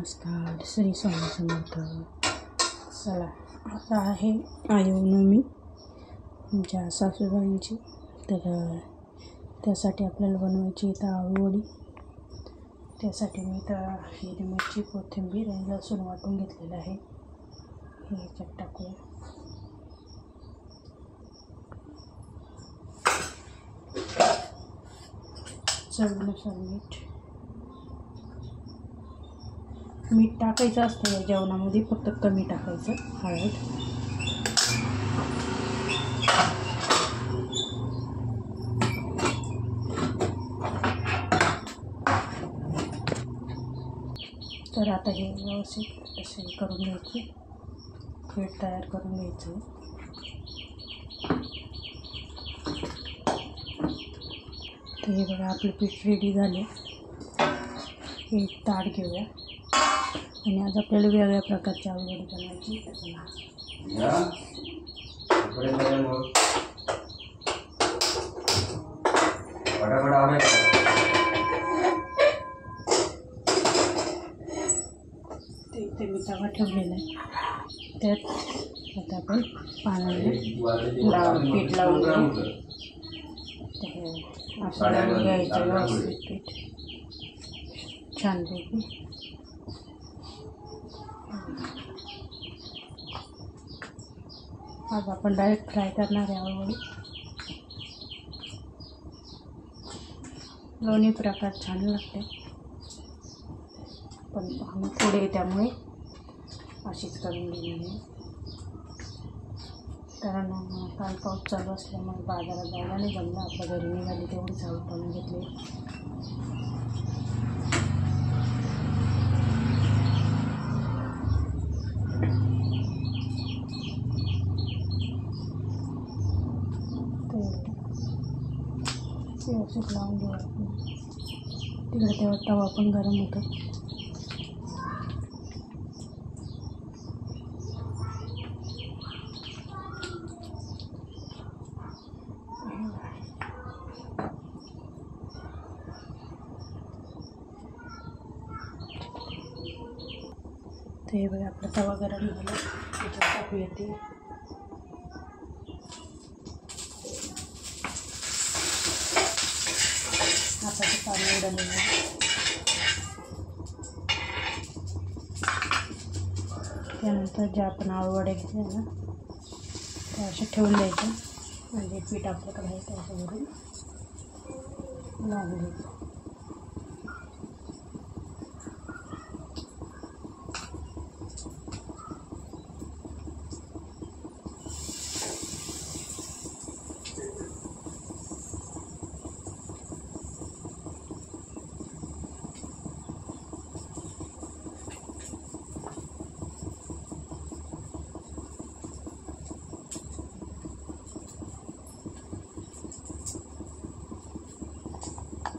नमस्कार, श्री स्वामी समर्थ. चला, आता आहे आयुर्नवमी आमच्या सासूबाईंची. तर त्यासाठी आपल्याला बनवायची इथं आळूवडी. त्यासाठी मी इथं हिरवी मिरची, कोथिंबीर आणि लसूण वाटून घेतलेलं आहे. हे ह्याच्यात टाकूया. चवीनुसार मीठ टाकायचं असतं या जेवणामध्ये, फक्त कमी टाकायचं. हळद, तर आता हे व्यवस्थित असे करून घ्यायचे, पीठ तयार करून घ्यायचं. तर हे बघा, आपलं पीठ रेडी झाले. हे ताट घेऊया आणि आज आपल्याला वेगळ्या प्रकारची आळूवडी बनवायची. ते इथे मी तवा ठेवलेला आहे. त्यात आता आपण पाण्याने पीठ लावून असं लावून घ्यायचं व्यवस्थित पीठ छानपैकी. आज आपण डायरेक्ट फ्राय करणार आहे आळूवडी. दोन्ही प्रकार छान लागते, पण आम्ही पुढे त्यामुळे अशीच करून घेणार आहे. कारण काल पाऊस चालू असल्यामुळे बाजारात जायला नाही जमलं. आपल्या घरी निघाली तेवढीच आळू काढून घेतली. व्यवस्थित लावून घेऊ आपण. तिकडे तेव्हा तवा पण गरम होतो. तर हे बघा, आपला तवा गरम झाला. त्याच्यात टाकू येते. हाताचं पाणी उडवलेलं आहे. त्यानंतर ज्या आपण आळूवड्या घेतल्या ना, त्या अशा ठेवून द्यायच्या. म्हणजे पीठ आपल्याकडे आहे त्याच्यावरून लावून द्यायचं.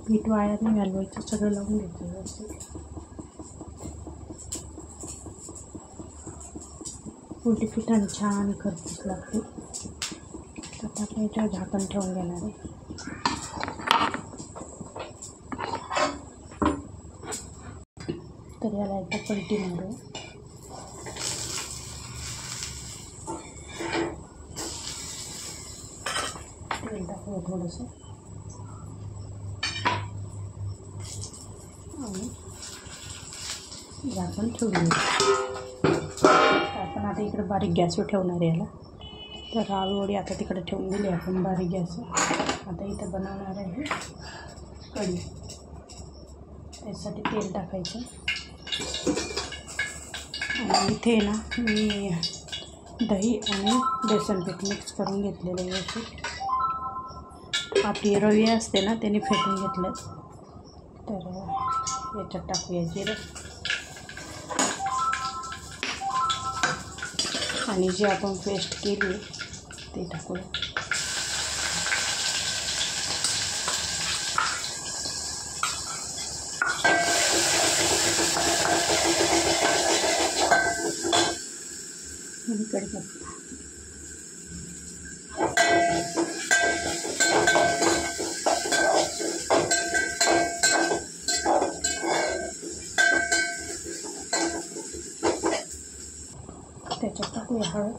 पीठ वाया नाही घालवायचं, सगळं लावून घ्यायचं व्यवस्थित. उलटी पिठाने छान खरपूस लागते. आता आपण याच्यावर झाकण ठेवून घेणार आहे. तर याला एकदा पलटी मारू. तेल टाकूया थोडंसं आणि झाकण ठेवून घेऊ. आपण आता इकडे बारीक गॅसवर ठेवणार आहे याला. तर आळूवडी आता तिकडे ठेवून दिली आपण बारीक गॅसवर. आता इथं बनवणार आहे कढी. त्यासाठी तेल टाकायचं. आणि इथे ना मी दही आणि बेसन पीठ मिक्स करून घेतलेलं आहे व्यवस्थित. आपली रवी असते ना, त्याने फेटून घेतलं. तर याच्यात टाकूया जिरं आणि जी आपण पेस्ट केली ते टाकूया. आणि कढीपत्ता. त्याच्यात टाकूया हळद.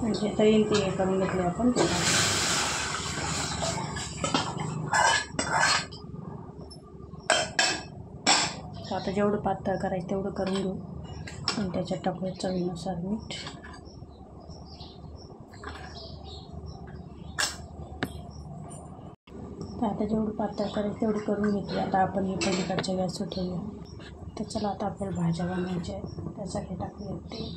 म्हणजे तर येईल ते करून घेतले आपण ते. आता जेवढं पातळ करायचं तेवढं करून घेऊ. आणि त्याच्यात टाकूया चवीनुसार मीठ. तर आता जेवढं पातळ करायचं तेवढं करून घेतलं. आता आपण हे पलीकडच्या गॅसवर ठेवूया. तर चला आता आपल्याला भाज्या बनवायच्या आहेत. त्यासाठी टाकूया तेल.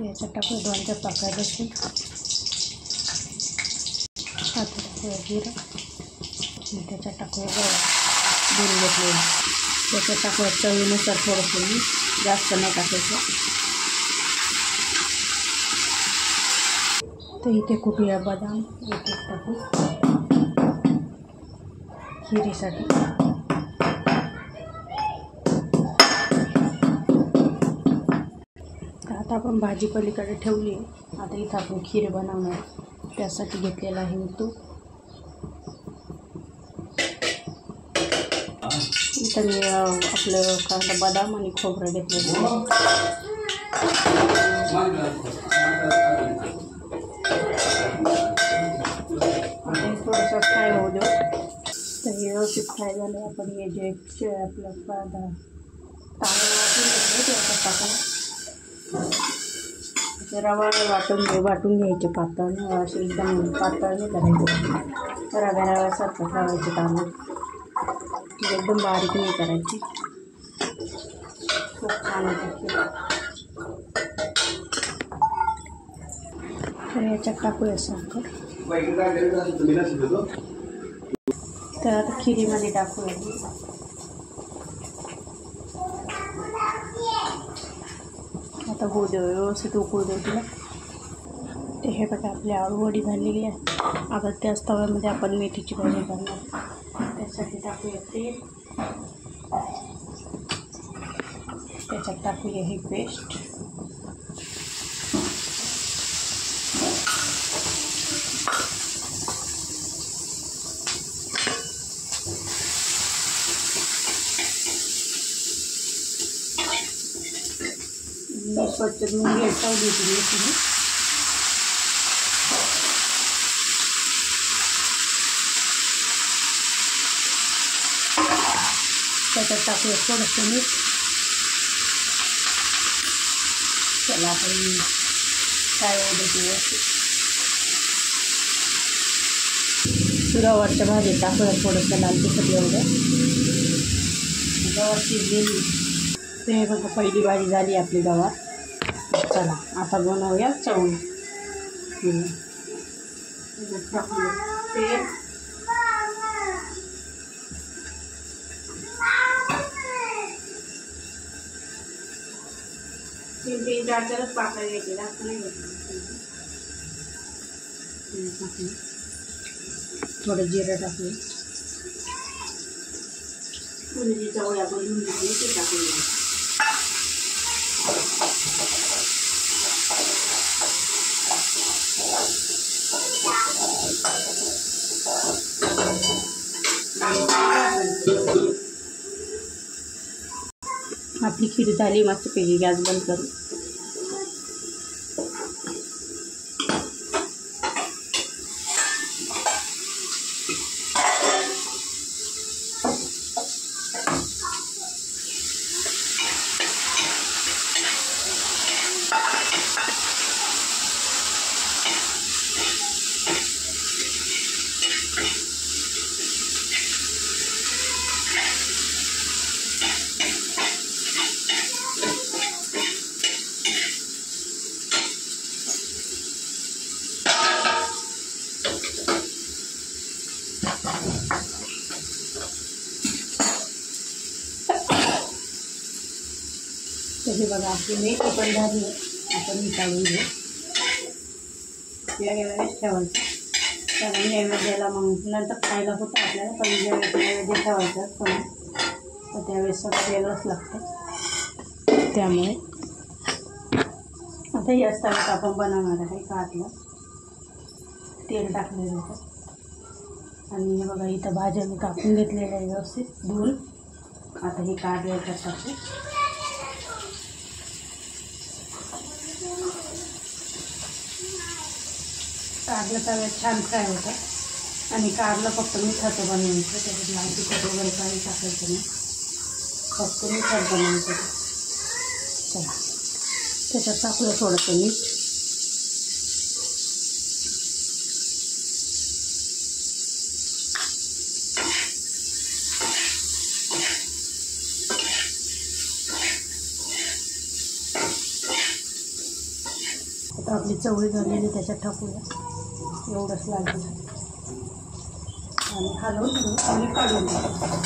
याच्यात टाकूया 2-4 पाकळ्या लसूण. आता टाकूया जिरं. त्याच्यात टाकूया गव्हा धुवून घेतलेलं. त्याच्यात टाकूया चवीनुसार थोडंसं मीठ, जास्त नाही टाकायचं. तर इथे कुटूया बदाम एक टाकू खिरीसाठी. तर आता आपण भाजी पलीकडे ठेवली. आता इथं आपण खीर बनवणार. त्यासाठी घेतलेला आहे मी तूप. इथं मी आपलं कांदा बदाम आणि खोबरं घेतलेलं आहे. थोडंसं फ्राय होऊ देऊ. तर हे व्यवस्थित फ्राय झालं. आपण हे जे आपलं तांदूळ रवा वाटून घ्यायचे पातळ. असे एकदम पातळ नाही करायचे. रव्यासारखं ठेवायचे तांदूळ. एकदम बारीक नाही करायची. खूप छान होते. तर याच्यात टाकूया साखर. तर आता खिरीमध्ये टाकूया. आता होऊ देऊ, व्यवस्थित उकळू देऊ तिला. ते हे बघा आपली आळूवडी झालेली आहे. आता त्याच तव्यामध्ये आपण मेथीची भाजी करणार. त्यासाठी टाकूया तेल. त्याच्यात टाकूया ही पेस्ट. मी स्वच्छ धुवून ठेवली होती. त्याच्यात टाकूया थोडंसं मीठ. चला आपण काय वगैरे गवारच्या भाजीत टाकूया थोडंसं लाल तिखट एवढं. गवार शिजलेली. ते बघा पहिली भाजी झाली आपली गवार. चला आता बनवूया चवळी. तेल. तीन चारच पाकळ्या घ्यायचे, जास्त नाही घ्यायचं. थोडं जिरं टाकूया. जी चवळी आपण घेऊन घेतली ती टाकूया. आपली खीर झाली मस्तपैकी. गॅस बंद करू. तसे बघा आपली मेथी पण झाली. आपण ही काढून घेऊ. वेळेस ठेवायचं. कारण नैवेद्याला मग नंतर खायला होतं आपल्याला. पण ज्यावेळेस नैवेद्य ठेवायचं असतं तर त्यावेळेस सगळं वेगळंच लागतं. त्यामुळे आता याच ताव्यात आपण बनवणार आहे काढलं. तेल टाकलेलं होतं आणि हे बघा इथं भाज्या मी कापून घेतलेल्या आहे व्यवस्थित धुवून. आता हे कारलं याच्यात टाकू. कारलं तव्यात छान फ्राय होतं आणि कारलं फक्त मिठाचं बनवायचं, त्याच्यात लाल तिखट वगैरे काही टाकायचं नाही, फक्त मिठात बनवायचं. चला त्याच्यात टाकलं थोडंसं मीठ. आता आपली चवळी झालेली त्याच्यात टाकूया, एवढंच लागेल आणि हलवून आणि काढून टाकू.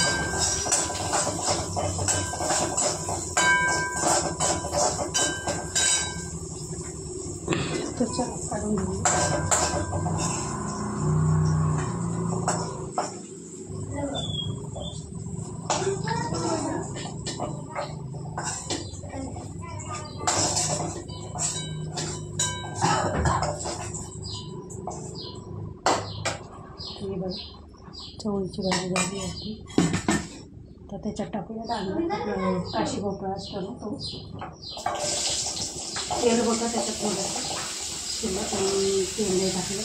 त्याच्यात काढून घेऊ. ही बघ चवळीची भाजी झाली होती. तर त्याच्यात टाकूया तांदूळ, काशी भोपळा असतो ना तो. तेल बघा त्याच्यात थोडंसं शिल्लक तेल टाकलं.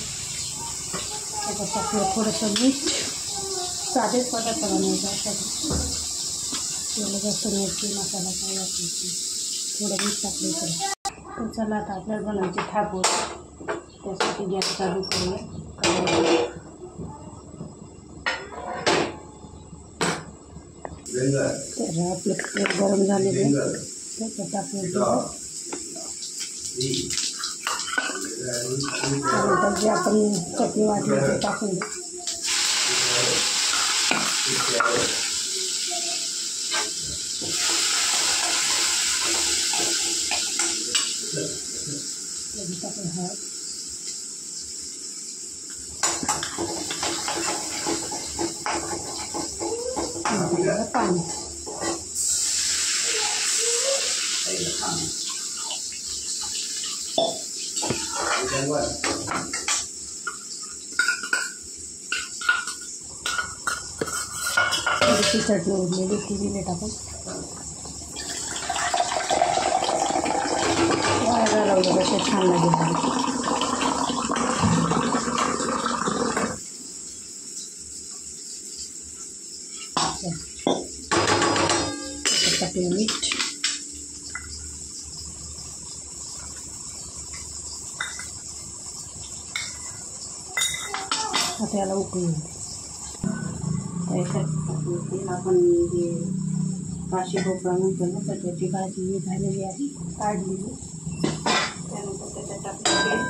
त्याच्यात टाकलं थोडंसं मीठ. साधेच पदार्थ बनवायचे असतात, तेल जास्त मिरची मसाला काय वापरायची, थोडं मीठ टाकलं इकडे. तर चला आता आपल्याला बनवायची थापून. त्यासाठी गॅस चालू करूया. तर आपलं तेल गरम झालेलं आहे, त्याच्यात आपलं त्यानंतर जे आपण चटणी वाटली ते टाकून देऊ. टाकून हळद, पाणी. थोडीशी चटणी उरलेली ती दिली टाकून. वाळायला लावलं तर छान लागेल. टाकलं मीठ. आता याला उकळून त्याच्यात आपण जे काशी भोपळा म्हणतो ना तर त्याची भाजी झालेली आहे काढलेली. त्यानंतर त्याच्यात टाकलं तेल.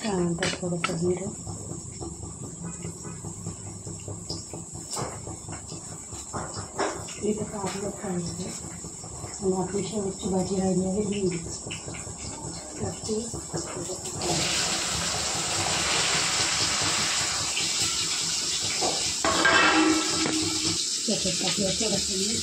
त्यानंतर थोडंसं जिरं. इथं काढलं खायचं आणि आपली शेवटची भाजी राहिली आहे भेंडी. त्याच्यात टाकलं थोडंसं मीठ.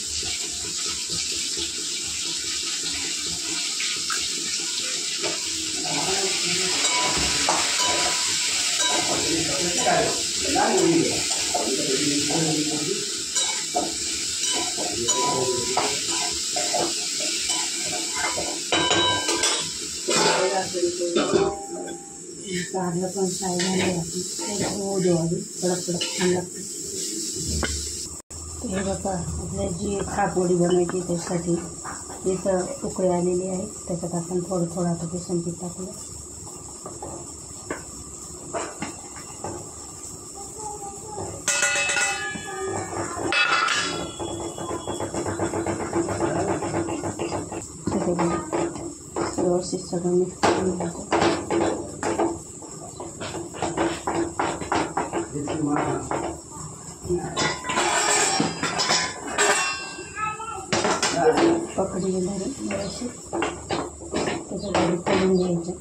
कारलं पण फ्राय झालं आहे, देवावी कडक कडक छान लागतं. हे बघा आपल्या जी थापवडी बनवायची त्यासाठी इथं उकळी आलेली आहे. त्याच्यात आपण थोडं थोडं आता बेसन पीठ टाकलं. व्यवस्थित सगळं मिक्स करून घ्यायचं. पकडी धरून व्यवस्थित त्याच्यामध्ये तळून घ्यायचं.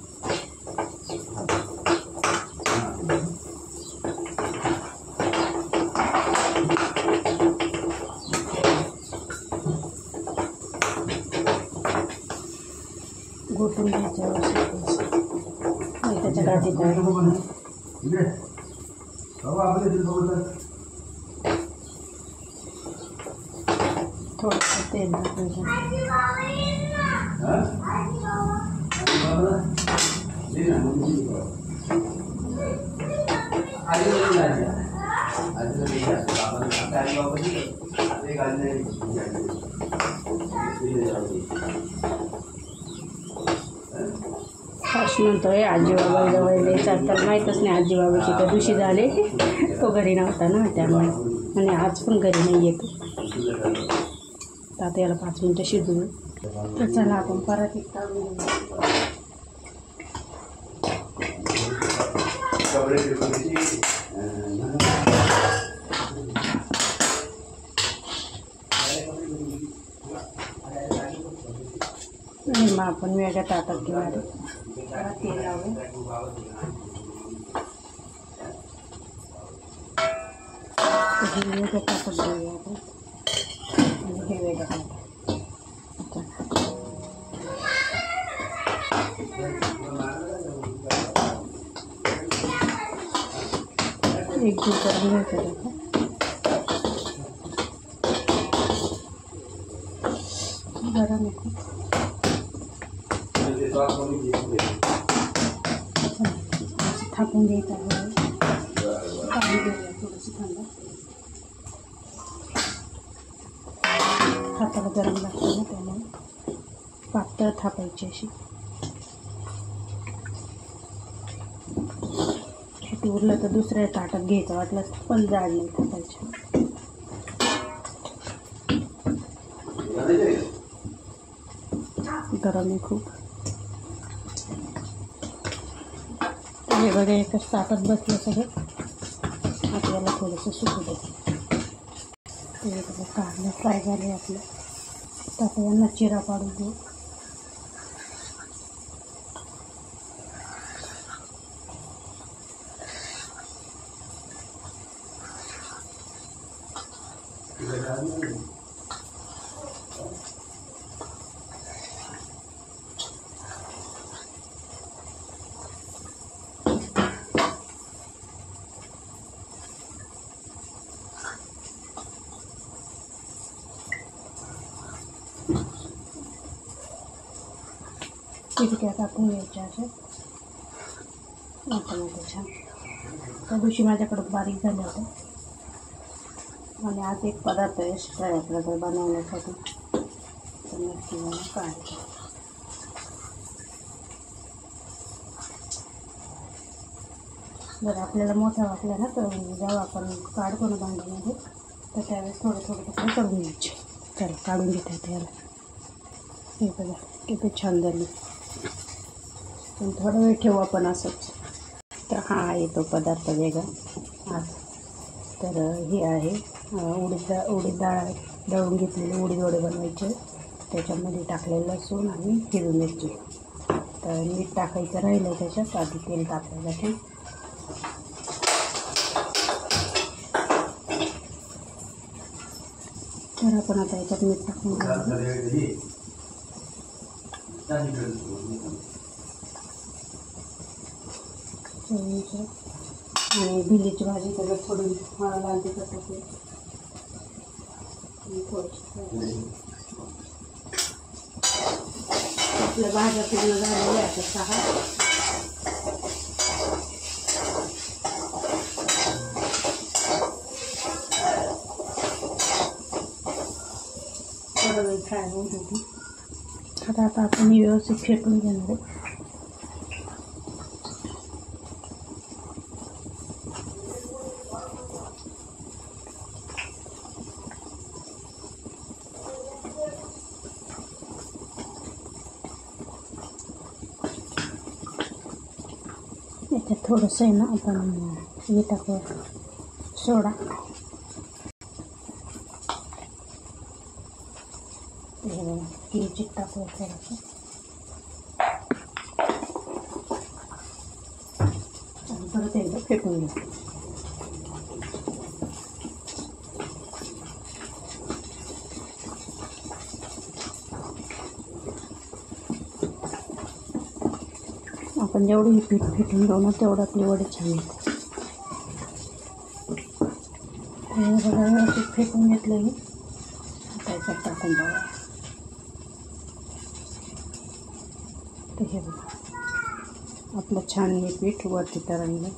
गोटून घ्यायचं आणि त्याच्या गाठी तयार होणार. थोडंसं तेल टाकायचं. सास म्हणतोय आजी बाबा जवळ द्यायचा, तर माहीतच नाही आजी बाबाची त्या दिवशी झाले तो घरी नव्हता ना, त्यामुळे आणि आज पण घरी नाही येतो. तर आता याला 5 मिनटं शिजवू. तर चला आपण परत एक काढून घेऊ. आणि मग आपण वेगळ्या ताटात घेणार तेल लावून वेगळ्या ताटात घेऊया आपण आणि हे वेगळ्या ताटात. एक जीव करून घ्यायचं त्याचा गरम नको थापून घ्यायचं आहे. पाणी घेऊया थोडंसं थंड. हाताला गरम लागतं ना, त्यामुळे पातळ थापायची अशी. किती उरलं तर दुसऱ्या ताटात घ्यायचं, वाटलं पण जाड नाही थापायचं. गरम आहे खूप. हे बघा एकच ताटात बसलं सगळं. आता याला थोडंसं सुकू दे. ते बघा कारलं फ्राय झाले आपलं. तर आता यांना चिरा पाडून घेऊ. तिथे टाकून घ्यायच्या अशा मोठ्या मोठ्या छान. त्या दिवशी माझ्याकडं बारीक झालं होतं आणि आज एक पदार्थ एक्स्ट्रा आहे आपल्याकडे बनवण्यासाठी, तर नक्की मला काढायचं. जर आपल्याला मोठा वाटला ना, तर जेव्हा आपण काढतो ना भांड्यामध्ये, तर त्यावेळेस थोडं थोडं तुकडे करून घ्यायचे. चला काढून घेता येते याला. हे बघा किती छान झाली. पण थोडा वेळ ठेवू आपण असंच. तर हा आहे तो पदार्थ वेगळा आज. तर हे आहे उडीद डाळ दळून घेतलेले उडीद वडे बनवायचे. त्याच्यामध्ये टाकलेलं लसूण आणि हिरवी मिरची. तर मीठ टाकायचं राहिलं त्याच्यात, आधी तेल टाकायचं. तर आपण आता याच्यात मीठ टाकून घेऊ. आणि भिंडीची भाजी त्याच्यात थोडी लाल तिखट टाकली. आपल्या भाज्या पूर्ण झालेल्या आहेत 6. थोडा वेळ फ्राय होऊन होती. आता आपण व्यवस्थित फेटून घेणार आहे. याच्यात थोडंसं आहे ना आपण हे टाकू सोडा. किंचित टाकू थोडंसं. आणि परत एकदा फेटून घेऊ. आपण जेवढं पीठ फेटून घेऊ ना तेवढं आपली वडे छान येतात. हे बघा पीठ फेटून घेतलं मी, त्याच्यात टाकून बघा. तर हे बघा आपलं छान हे पीठ वरती तरंगलं.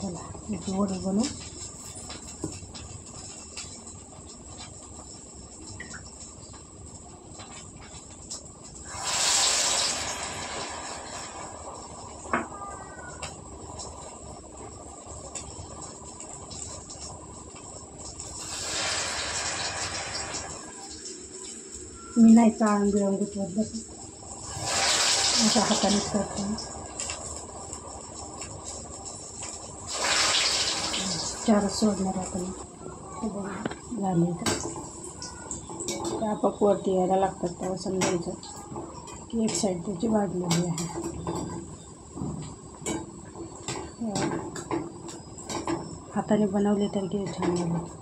चला याची वडी बनवू. मी नाही चाळून बिळून गुतवत बस, अशा हातानेच करतो. 4 सोडणार आपण. झाले तर आपाप वरती यायला लागतात, तेव्हा समजायचं की एक साईड त्याची वाढलेली आहे. हाताने बनवले तर किती छान झाले.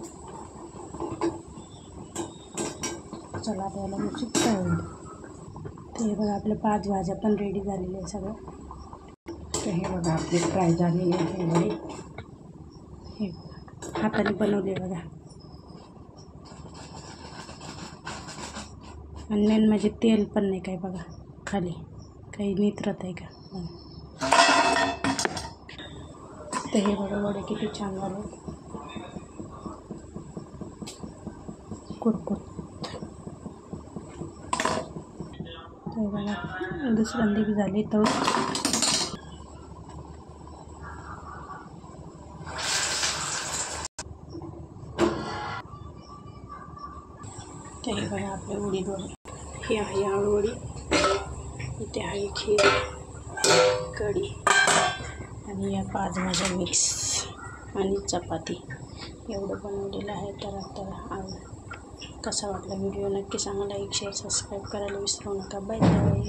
चला त्याला मग चिकटा होईल. ते बघा आपल्या 5 भाज्या पण रेडी झालेल्या आहे सगळं. तर हे बघा आपले फ्राय झालेले आहे वडे. हे हाताने बनवले बघा. आणि मेन म्हणजे तेल पण नाही काय बघा खाली, काही नितरत आहे का. तर हे बघा वडे किती छान झाले, कुरकुर. तर बघा दुसऱ्यांदी बी झाली तर हे बघा आपले उडीद वडे. ही आहे आळूवडी, इथे आहे खीर, कढी आणि या 5 भाज्या मिक्स आणि चपाती एवढं बनवलेलं आहे. तर कसा वाटला व्हिडिओ नक्की सांगा. लाईक शेअर सबस्क्राईब करायला विसरू नका. Bye bye.